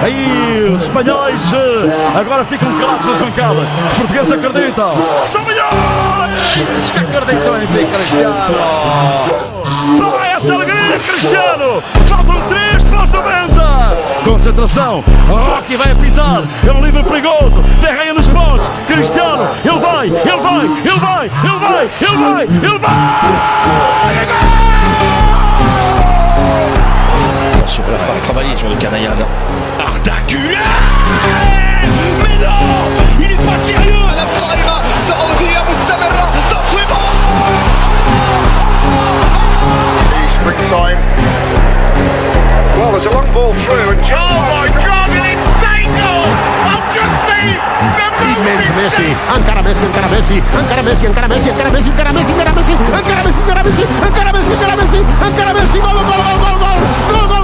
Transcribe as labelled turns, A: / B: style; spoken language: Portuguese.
A: Aí os espanhóis agora ficam calados nas bancadas. Os portugueses acreditam. São milhões que acreditam em ti, Cristiano. Vai essa alegria, Cristiano. Faltam 3 para os 90. Concentração. Rocky vai apitar. É um livre perigoso. Derreia nos pontos. Cristiano. Ele vai. Ele vai. Ele vai. Ele vai. Ele vai. Ele vai.
B: Il va falloir travailler sur le canaillade. Arda Güler. Mais non, il est pas sérieux.
C: على القائمة سعودية مستمرة تصويبها.
D: Springtime. Well, there's a long ball through. And
E: Oh my God, an insane goal! I've just seen the
F: Immens Messi, encara Messi, encara Messi, encara Messi, encara Messi, encara Messi, encara Messi, encara Messi, encara Messi, encara Messi, encara Messi, encara Messi, encara Messi, gol, gol, gol, gol, gol, gol, gol.